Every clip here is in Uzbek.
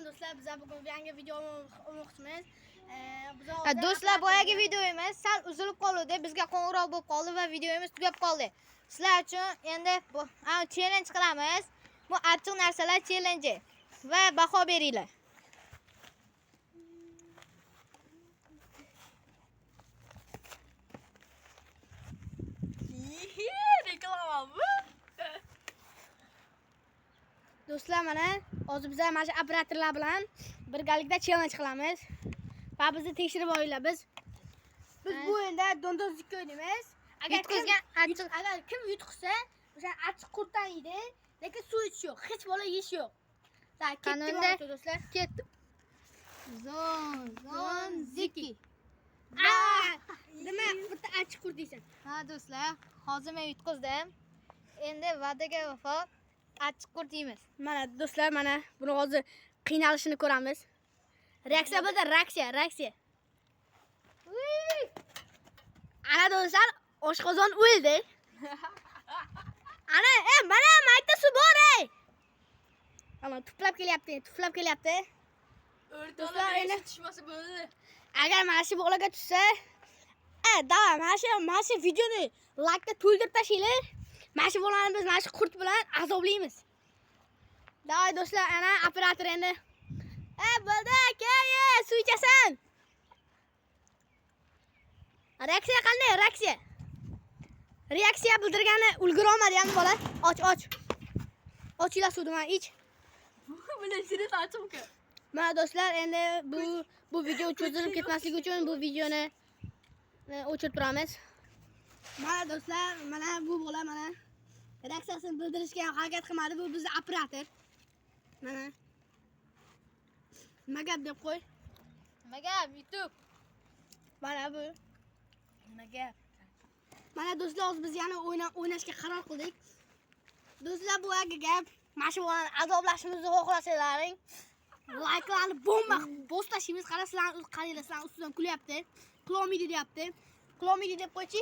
Salom do'stlar, biz bugun yangi video olmoqchimiz. Do'stlar, boyagi videomiz sal uzilib qoldi. Bizga qo'ng'iroq bo'lib qoldi va videomiz tugab qoldi. Sizlar uchun endi bu challenge qilamiz. Bu achchiq narsalar challenge va baho beringlar. Do'stlar, mana hozir biz mana shu operatorlar bilan birgalikda challenge qilamiz. Va bizni tekshirib olinglar. Biz bu o'yinda dondozlikka o'ynaymiz. Agar kim yutqizsa, o'sha achchiq qurtdan yeydi, lekin suv ichish yo'q, hech bola yeyish yo'q. Qanunda do'stlar? Ketdim. Zon ziki. Nima bitta achchiq qurt deysan? Ha do'stlar, hozir men yutqizdim. Endi va'daga vafo achchiq qurt yeymiz. Mana do'stlar, mana buni hozir qiynalishini ko'ramiz. Reaksiya bo'ldi, reaksiya. Ana do'stlar, oshqozon o'ldi. Ana, mana mayda suv bor ey. Ana tuflab kelyapti. Do'stlar, endi tushmasa bo'ldi. Agar mana shu bolaga tushsa, davay, mana shu videoni like to'ldirib tashinglar. Mana shu bolani biz mana shu qurt bilan azoblaymiz. Davay do'stlar, ana operator endi. Bo'ldi, aka, suv ichasan. Reaksiya qanday? Reaksiya bildirgani ulgura olmadi ham bola. Och. Ochinglar suvni, mana ich. Buni sirat ochimku. Mana do'stlar, endi bu video cho'zilib ketmasligi uchun bu videoni o'chirib turamiz. Mana do'stlar, mana bu bola mana reaksiyasini bildirishga harakat qilmadi. Bu bizning operator. Mana Magab deb qo'y. Magab YouTube. Mana bu. Magab. Mana do'stlar, hozir biz yana o'ynashga qaror qildik. Do'stlar, bu gap, mana shu bolani azoblashimizni xohlasalaring, likelarni bomba bosib tashlaymiz. Qaranglar, sizlar ustidan kulyapti. Qilolmaydi deyapti. Qilolmaydi deb qo'ychi.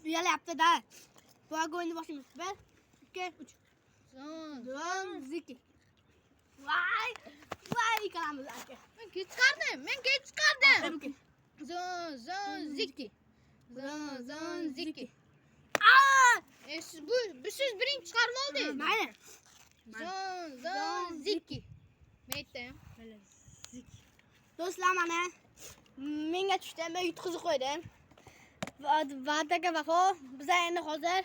Uyalyapti-da. Bu o'yinni boshlaymiz. 1, 2, 3. Zon ziki. Voy, qilamiz aka. Men kech chiqardim. Zon ziki. Siz birinchi chiqarib oldingiz. Mayli. Zon ziki. Aytdim. Do'stlar, mana menga tushdi, men yutqizib qo'ydim. Va'daga vafo. Biz endi hozir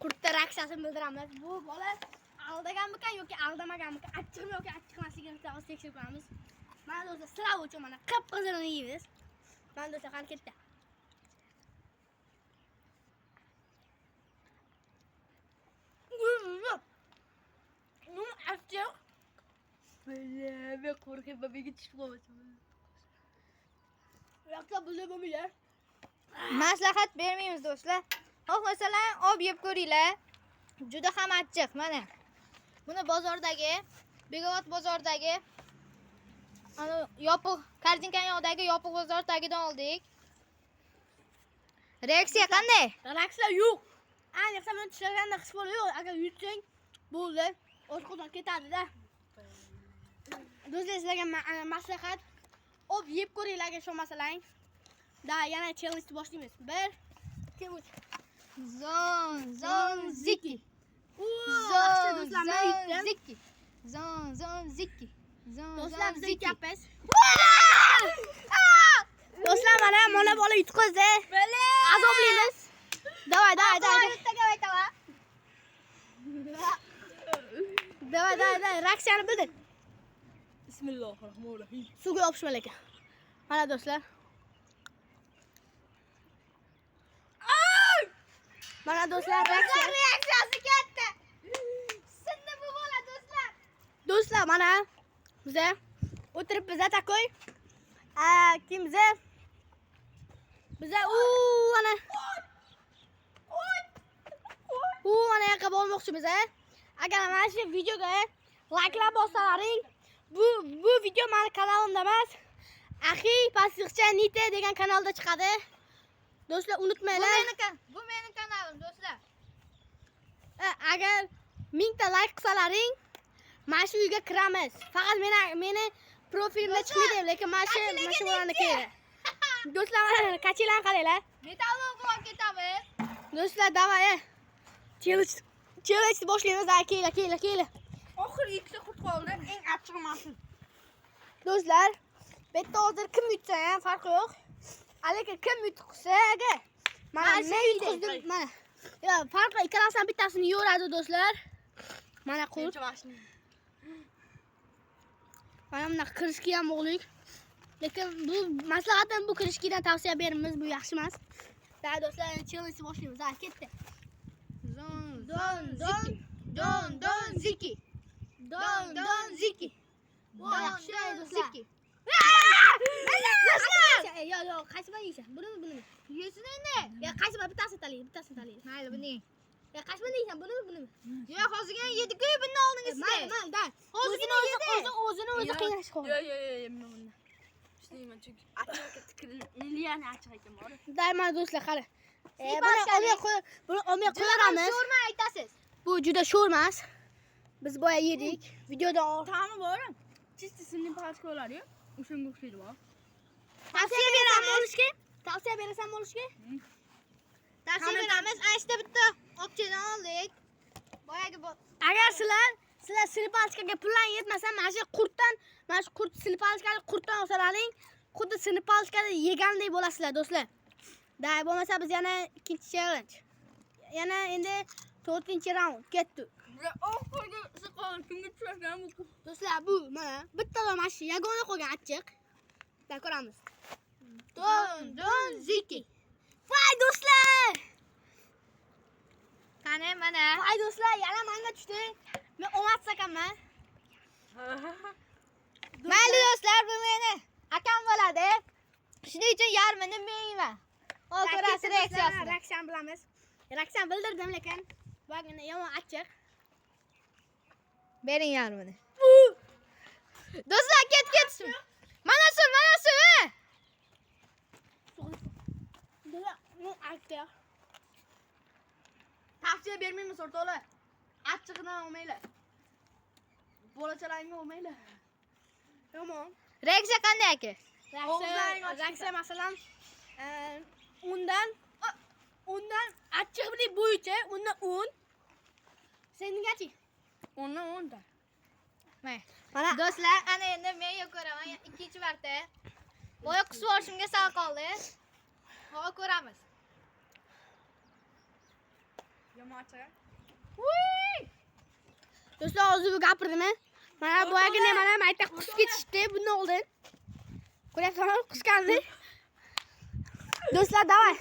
qurtda reaksiyasini bildiramiz. Bu bola aldaganmikan yoki aldamaganmikan, achchiqmi yoki achchiq emasligini hozir tekshirib ko'ramiz. Mana do'stlar, sirab uchun mana qip-qizilini yeymiz. Mana do'stlar, qani ketdi. Achchiq. Men qo'rqib menga tushib qolmasin. Reaksiya bo'lmaydi. Maslahat bermaymiz do'stlar. Xohlasalar olib yeb ko'ringlar. Juda ham achchiq. Mana buni bozordagi, Bekobod bozoridagi yopiq Kardinkan yonidagi yopiq bozor tagidan oldik. Reaksiya qanday? Reaksiya yo'q. Ayniqsa men tushaganda his bo'lar yo'q. Agar yutsang bo'ldi, oshqozon ketadi-da. Do'stlar, sizlarga maslahat, olib yeb ko'ringlar agar ishonmasalaring. Yana challenge boshlaymiz. 1, 2, 3. Zon ziki. Zon ziki. Do'stlar, biz ikkyapmiz. Do'stlar, mana bola yutqizdi. Azoblaymiz. Davay. Reaksiyani bildir. Bismillahirrohmanirrohim. Suvga yopishma lekin. Mana do'stlar. Mana do'stlar, reaksiyasi katta. Sindi bu bola do'stlar. Do'stlar, mana biza o'tiribmiz takoy. Kimza? Biza ana ana yoqqa bormoqchimiz. Agar mana shu videoga like'lar bossalaring, bu video meni kanalimda emas, Axiy Pasixcha Nite degan kanalda chiqadi. Do'stlar, unutmanglar. Bu mening kanalim do'stlar. Agar 1000 ta like qilsalaring, mana shu uyga kiramiz. Faqat meni profilimda chiqmaydi, lekin mana shu bo'lani kerak. Do'stlar, mana kachilarni qaranglar. Metallon qilib ketamiz. Do'stlar, davay. Challenge boshlaymiz. Kelinglar. Oxirgi ikkita qurt qoldi. Eng achchig'i mas'ul. Do'stlar, bu yerda hozir kim yutsa ham farqi yo'q. Lekin kim yutsa, mana men yutqizdim, mana. Yo, farqi ikkalasidan bittasini yo'radi do'stlar. Mana qurt. Mana bunaqa kirishki ham o'g'lik. Lekin bu maslahatim bu kirishkidan tavsiya beramiz, bu yaxshi emas. Da do'stlar, challenge boshlaymiz. Ha, ketdi. Don ziki. Bu yaxshi do'stlar. Yo, qaysi bir yeysan? Buni. Yesin endi. Ya qaysi bir bittasini tanlaydi. Mayli, buni. Ya qaysi bir yeysan? Buni. Yo, hozirga yedik-ku, buni oldinga sizda. Da. O'zini qiynash qo'y. Yo, men ishlayman chunki achchig'i tikirilib, niliyani achchiq ekan bor. Dayman do'stlar, qara. Buni olmay qo'yamiz. Sho'rma aytasiz. Bu juda sho'r emas. Biz boya yedik. Videoda Ta'mi bor. Chisti sinni palchkolar-yu. O'shanga o'xshaydi bor. tavsiya beraman olishga. Tavsiya beramiz. Ashta bitta opchadan oldik. Boyagi Agar sizlar sinipalchkaga pullar yetmasa, mana shu qurt sinipalchkani qurtdan olsalaring, xuddi sinipalchkani yegandek bo'lasizlar do'stlar. Day bo'lmasa biz yana ikkinchi challenge. Yana endi 4-raund ketdi. Bular oxirgi siqol kimga tushgan bu? Do'stlar, bu mana bittadan mana shu yagona qolgan achchiq. Da ko'ramiz. Don ziki. Voy do'stlar! Qani mana. Voy do'stlar, yana menga tushdi. Men omadsiz ekanman. Mayli do'stlar, bu meni akam bo'ladi. Shuning uchun yarmini men yeyman. Hop, ko'rasiz reaksiyasini. Reaksiyan bilamiz. Reaksiyan bildirdim, lekin bugina yomon achchiq. Bering yarmini. Do'stlar, ketsin. Mana shu. Do'stlar, men achchiq. Tavsiya bermaymiz o'rtoqlar. Achchig'idan olmanglar. Bolachalaringga olmanglar. Yomon. Reaksiya qanday aka? Reaksiya masalan undan achchiqlik bo'yicha undan 10. Sengachi? 10 ta. Mana Do'stlar, ana endi men ko'raman ikkinchi marta. Boya qisib olishimga sal qoldi. Hop, ko'ramiz. Yomon achchiq. do'stlar, hozir bu gapirdim. Mana boyagina mana mayta qusib ketishdi, bundan oldin. Ko'ryapsizmi? Qusgandi. Do'stlar, davay.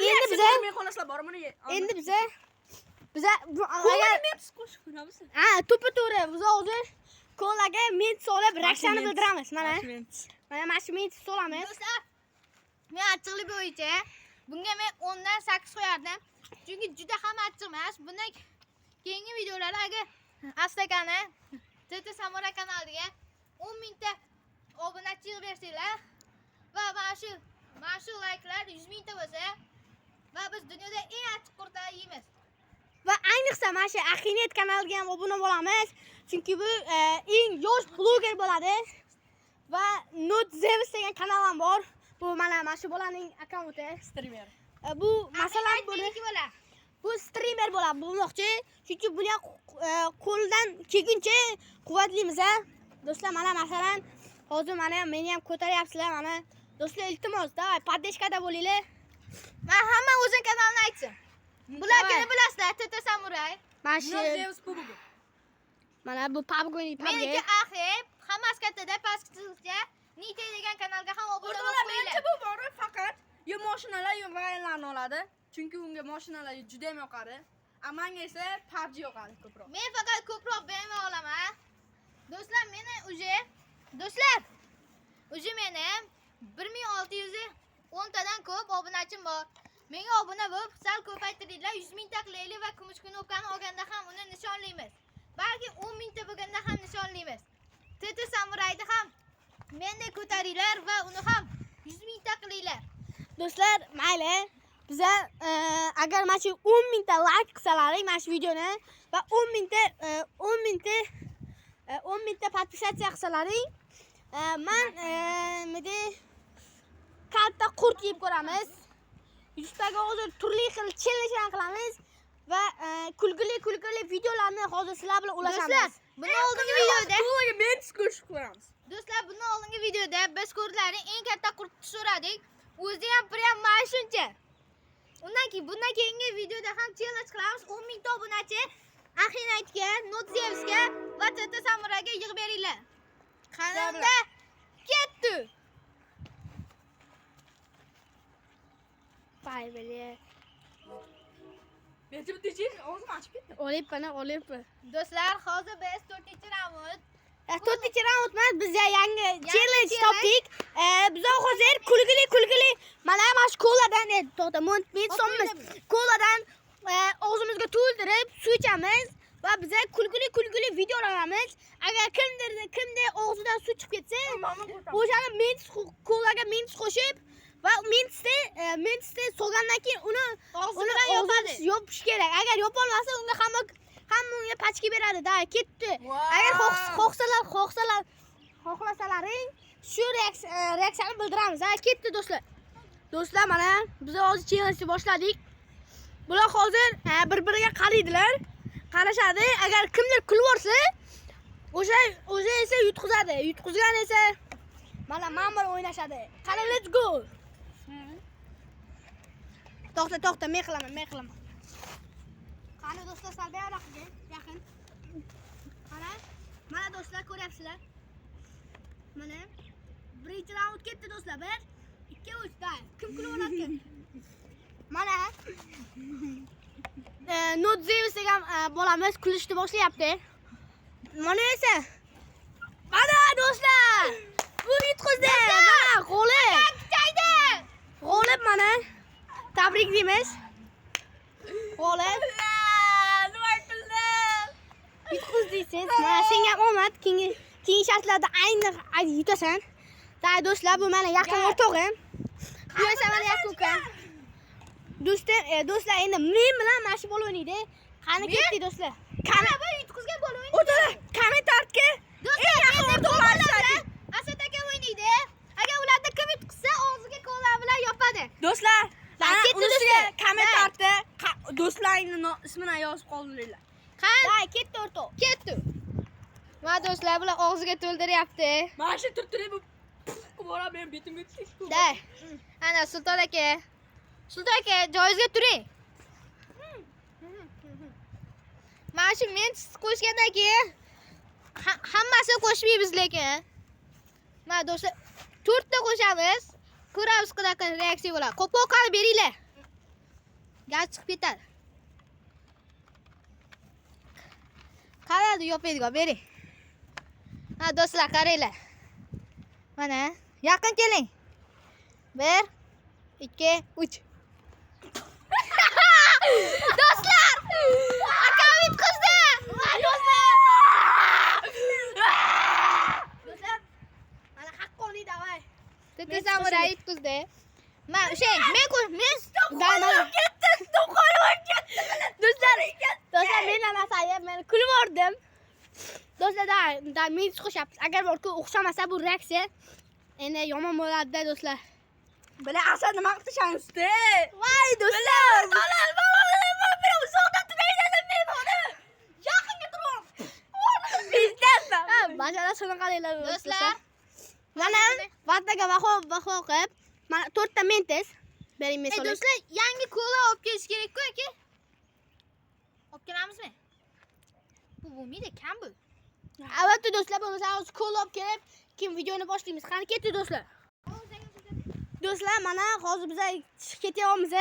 Endi biza mehmonlar bormi? Endi biza bu agar men qo'shib ko'ramiz. Ha, to'ppa-to'g'ri. Biz hozir ko'laga mint solib reaksiyani bildiramiz. Mana shu mint solamiz. Do'stlar, men achchiqlik bo'yicha bunga men 10 dan 8 qo'yardim. Chunki juda ham achchiq emas. Bundan keyingi videolarda agar Astakani TT Samuray kanaliga 10 ta obunachi bersanglar va mana shu like'lar 100 mingta bo'lsa va biz dunyoda eng achchiq qurtlarni yeymiz. Va ayniqsa mana shu Axinet kanaliga ham obuna bo'lamiz. Chunki bu eng yosh bloger bo'ladi. Va Not Zeus degan kanal ham bor. Bu mana shu bolaning akkaunti, Streamer. Bu masalan bu streamer bo'ladi, bo'lmoqchi. Chunki buni qo'ldan kelguncha quvvatlaymiz. Do'stlar, mana masalan hozir mana meni ham ko'taryapsizlar. Mana do'stlar, iltimos, davay, podдержкада bo'linglar. Men hamma o'zing kanalini aytsin. Bularni bilasizlar, TT Samuray. Mana shu Zeus kubogi. mana bu PUBG. Meniki Axib, hammasi kattada pastgacha Nite degan kanalga ham obuna O'rtoqlar, bo'linglar. menimcha bu bor faqat yo mashinalar yo vayonlarni oladi. Chunki unga mashinalar juda ham yoqadi. Amanga esa PUBG yoqadi ko'proq. Men faqat ko'proq BMW olaman. Do'stlar, meni uje meni 1610 tadan ko'p obunachim bor. Menga obuna bo'lib, sal ko'paytiringlar, 100 mingta qilaylik va kumush knopkani olganda ham uni nishonlaymiz. Balki 10 mingta bo'lganda ham nishonlaymiz. TT Samurayni ham meni ko'taringlar va uni ham 100 mingta qilinglar. Do'stlar, mayli. biza agar mana shu 10 mingta like qilsalaring mana shu videoni va 10 mingta podpisatsiya qilsalaring, men katta qurt yeb ko'ramiz. YouTube'dagi hozir turli xil challengelar qilamiz va kulgili videolarni hozir sizlar bilan ulashamiz. Do'stlar, bundan oldingi videoda To'g'ri, men ko'rishib ko'ramiz. Do'stlar, bundan oldingi videoda biz kurtlarning eng katta qurtni so'radik. O'zi ham prям mana shuncha. Bundan keyingi videoda ham challenge qilamiz. 10 mingta obunachi Axinaytga, Notzevsga va Tata Samurayga yig'ib beringlar. Qanday ketdi? Vay be. Men bittachik og'zim ochib ketdi. Olib. Do'stlar, hozir biz 4-raund 4-chi raund emas, biz yangi challenge topdik. Biz hozir kulgili mana shu koladan to'xta, men sonmiz. Koladan og'zimizga to'ldirib suv ichamiz va biz kulgili video olamiz. Agar kimdir og'zidan suv chiqib ketsa, o'shani mint kolaga mint qo'shib va mintni so'gandan keyin uni og'zini yopish kerak. Agar yopolmasa unga hamma unga pachka beradi. Da ketdi. Agar xohlasalaring shu reaksiyani bildiramiz. Ha, ketdi do'stlar. Do'stlar, mana biz hozir challenge boshladik. Bular hozir bir-biriga qaraydilar. Qarashadi. Agar kimdir kulib yorsa, o'sha esa yutqizadi. Yutqizgan esa mana men bilan o'ynashadi. Qani, let's go. To'xta, men qilaman. Qani do'stlar, sal beroqga yaqin. Mana do'stlar, ko'ryapsizlar. Mana birinchi raund ketdi do'stlar. 1 2 3 da. Kim kulib oladi? Mana Notzevs degan bolamiz kulishni boshlayapti. Mana esa. Mana do'stlar. Bu yutqizdi. Mana g'olib mana. Tabriklaymiz. G'olib. Yutqizdingiz. Mana senga omad. Keyingi shartlarda ayni yutasan. Da do'stlar, bu meni yaqin o'rtog'im. Bu esa meni yaqin ukam. Do'stlar, endi men bilan mana shu bola o'ynaydi. Qani ketdi do'stlar. Qani bu yutqizgan bola o'ynaydi. O'tir, kommentarga Do'stlar, endi ko'rlar bilan Asad aka o'ynaydi. Agar ularda kim yutqizsa, og'ziga qo'llar bilan yopadi. Do'stlar, ketdi do'stlar. kommentarda do'stlaringning ismini yozib qoldiringlar. Qani, ketdi o'rtoq. Ketdi. Mana do'stlar, bular og'ziga to'ldiryapti. Mana shu turtirib bora men betimga tushdi. Da. Ana Sulton aka. Sulton aka, joyingizga turing. Mana shu men qo'shgandan keyin hammasini qo'shmaymiz lekin. Mana do'stlar, 4 ta qo'shamiz. Ko'ramiz qanaqa reaksiya bo'ladi. Qo'pol qilib beringlar. Gaz chiqib ketadi. Qaradi yopaydigan bering. Ha do'stlar, qaranglar. Mana, yaqin keling. 1 2 3. Do'stlar! Akam yutqizdi! Do'stlar, mana haqqoniy davay. Tata Samuray yutqizdi. Men Do'stlar, men namasayib, men kulib yordim. Do'stlar, da men qo'shyapmiz. Agar borku o'xshamasa bu reaksiya endi yomon bo'ladi do'stlar. Bela Asad nima qilishamiz-da? Voy do'stlar, Bajara shunaqa deylar do'stlar, mana vattaga baho qilib, mana 4 ta mentes bering men solay. do'stlar, yangi kola olib kelish kerak-ku aka. Olib kelamizmi? Bu bo'lmaydi, kam bu. Albatta do'stlar, bo'lmasa hozir kola olib kelib, keyin videoni boshlaymiz. Qani ketdi do'stlar. Do'stlar, mana hozir biz ketyapmiz.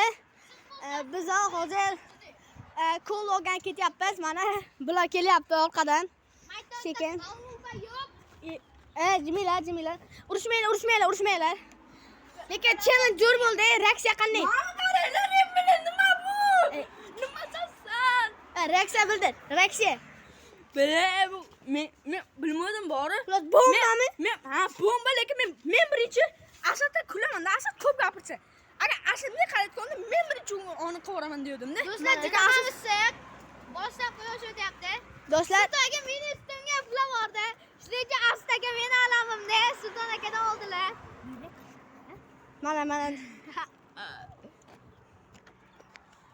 Biz hozir kola olgan ketyapmiz. Mana bular kelyapti orqadan. Sekin. Jimila. Urushmanglar. Lekin challenge jo'r bo'ldi. Reaksiya qanday? Qaranglar, nima bu? Nima qilasan? Reaksiya bildir. Reaksiya. Bu men bilmadim bori. Bombami? Bomba, lekin men birinchi Asadga kulaman. Asad ko'p gapirsa. Agar aslida qarayotganda men birinchi uni qo'raman dedim-da. Do'stlar, juda ham issiq. Boshdan quyosh o'tyapti. Do'stlar, Sulton aka meni ustimga pula bordi. Shuning uchun asta aka meni olamimda Sulton akadan oldilar. mana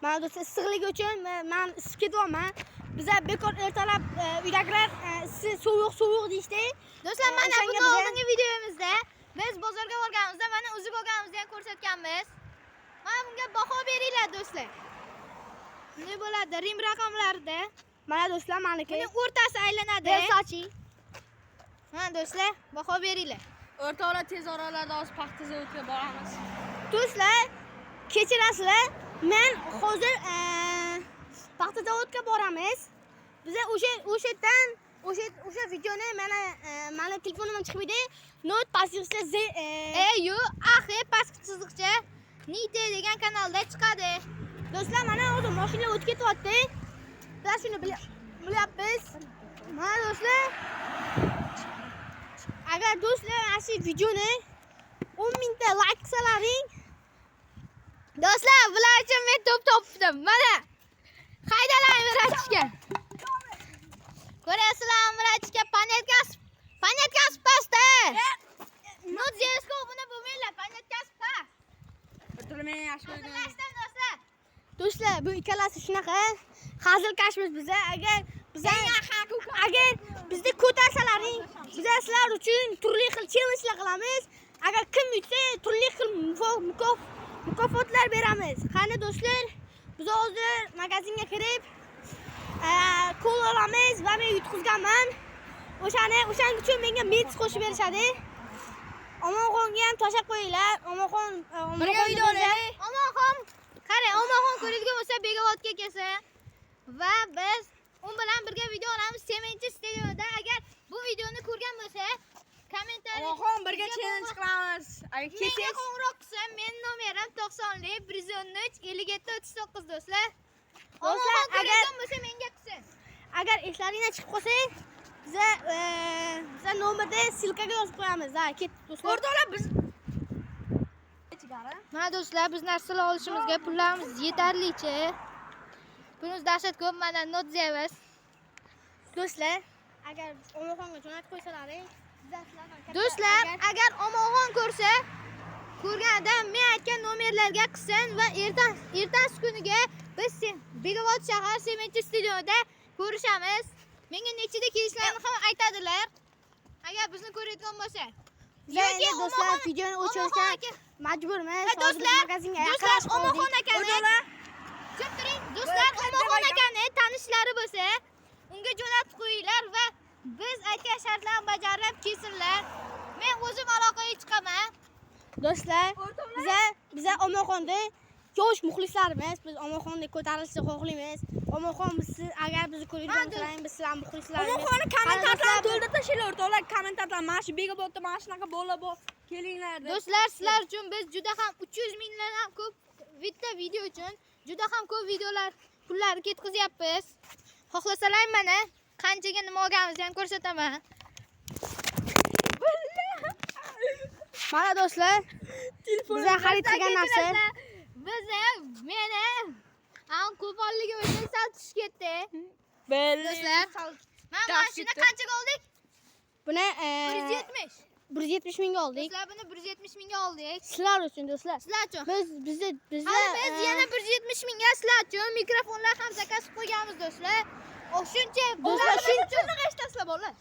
mana do'stlar, issiqligi uchun men isib ketyapman. Biza bekor ertalab uydagilar sovuq deyishdi. Do'stlar, mana O'shanga bu biza- oldingi videomizda biz bozorga borganimizda mana uzuk olganimizni ham ko'rsatganmiz. Mana bunga baho beringlar do'stlar. Bunday bo'ladi Rim raqamlarida. Mana do'stlar, meniki. Buni o'rtasi aylanadi. Versace. Mana do'stlar, baho beringlar. O'rtoqlar tez oralarda hozir paxta zavodiga boramiz. Do'stlar, kechirasizlar. Men hozir paxta zavodiga boramiz. Biza o'sha yerdan o'sha videoni mana telefonimdan chiqib edi. Note pasivda Yu, axi pastki chiziqcha Nite degan kanalda chiqadi. do'stlar, mana hozir mashina o'tib ketyapti. Biz shuni bilyapmiz. Mana do'stlar, agar do'stlar mana shu videoni 10,000 ta like qilsalaring, Do'stlar, bular uchun men to'p topdim. Mana haydalang Mirachga. Ko'rasizlarmi Mirachga panetkasi pastda. Not zesko buni bo'lmaylar, panetkasi past. O'rtoqlar men yaxshi ko'rgan. Hazillashdim do'stlar. do'stlar, bu ikkalasi shunaqa hazilkashmiz biza. Agar bizni ko'tarsalaring, biz sizlar uchun turli xil challengelar qilamiz. Agar kim yutsa, turli xil mukofotlar beramiz. Qani do'stlar, biz hozir magazinga kirib qo'l olamiz va men yutqizganman. O'shaning uchun menga metis qo'shib berishadi. Omonxonga ham toshab qo'yinglar. Omonxon Birga video olaylik. Omonxon, qarang, Omonxon ko'radigan bo'lsa Begovodga kelsin. Va biz u bilan birga video olamiz Semenchi stadionida. Agar bu videoni ko'rgan bo'lsa, kommentariy Oxon birga challenge qilamiz. Agar menga ketsiz qo'ng'iroq qilsa, men nomerim 90lik 113 57 39 do'stlar. Do'stlar, Omonxon agar- ko'radigan bo'lsa menga qilsin. agar eslaringizdan chiqib qolsa, biza nomerda silkaga yozib qo'yamiz. Ha, ketdik do'stlar. o'rtoqlar biz Mana do'stlar, biz narsalar olishimizga pullarimiz yetarlicha. Pulimiz dahshat ko'p, mana not zeyamiz. Do'stlar, agar Omonxonga jo'natib qo'ysalaring, biza sizlardan katta- Do'stlar, agar- agar Omonxon ko'rsa, ko'rganda men aytgan nomerlarga qilsin va ertasi kuniga biz Begovod shahar Semenchi stadionida ko'rishamiz. Menga nechida kelishlarini ham aytadilar. Agar bizni ko'rayotgan bo'lsa. Biza endi do'stlar videoni o'chirishga majburmiz. Hozir do'stlar, magazinga do'stlar, yaqinlashib Omonxon qoldik. akani Turing, do'stlar, Omonxon akani tanishlari bo'lsa, unga jo'natib qo'yinglar va biz aytgan shartlarni bajarib kelsinlar. Men o'zim aloqaga chiqaman. Do'stlar, biza Omonxonda yosh muxlislarimiz. Biz Omonxonda ko'tarilishni xohlaymiz. Omonxon agar bizni ko'radigan bo'lsangiz, biz sizlar muxlislarimiz. Omonxonni kommentarlarni to'ldirib tashinglar o'rtoqlar. Kommentarlar mana shu Begovodda mana shunaqa bo'la kelinglar deb. Do'stlar, sizlar uchun biz juda ham 300 mingdan ham ko'p bitta video uchun juda ham ko'p videolar pullarni ketkazyapmiz. Xohlasalar mana qanchaga nima olganimizni ham ko'rsataman. Mana do'stlar, biza xarid qilgan narsa. Meni qo'polligim uchun sal tushib ketdi. Do'stlar, mana mashina qanchaga oldik? Buni 170. 170 mingga oldik. Do'stlar, buni 170 mingga oldik. Sizlar uchun do'stlar. Sizlar uchun. Biz Hali biz yana 170 mingga sizlar uchun mikrofonlar ham zakaz qilib qo'yganmiz do'stlar. Shuncha Do'stlar,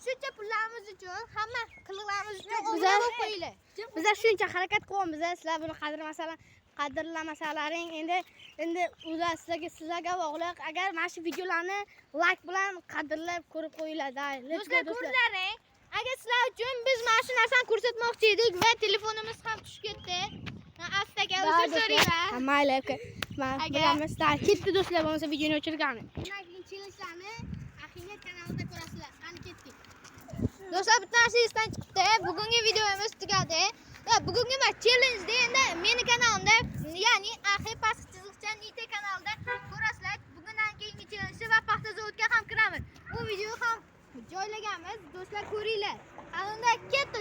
shuncha pullarimiz uchun, hamma qiliqlarimiz uchun Biza- o'zinglar qo'yib qo'yinglar. Biza shuncha harakat qilyapmiz. Sizlar buni qadrlamasalaring endi ular sizlarga bog'liq. Agar mana shu videolarni like bilan qadrlab ko'rib qo'yinglar. Do'stlar, ko'rlaring. Agar sizlar uchun biz mana shu narsani ko'rsatmoqchi edik va telefonimiz ham tushib ketdi. Astaga uzr so'rayman. Mayli, aka. Men Agar- bilamiz. Ketdi do'stlar, bo'lmasa videoni o'chirgani. Challenge'larni Ahinet kanalida ko'rasizlar. Qani ketdik. Do'stlar, bitta narsa esdan chiqibdi. Bugungi videomiz tugadi. Va bugungi challenge endi meni kanalimda, ya'ni Ahi pastki chiziqcha Nite kanalida ko'rasizlar. Bugundan keyingi challenge va paxta zavodga ham kiramiz. Bu videoni ham joylaganmiz. Do'stlar, ko'ringlar. Unda ketdik.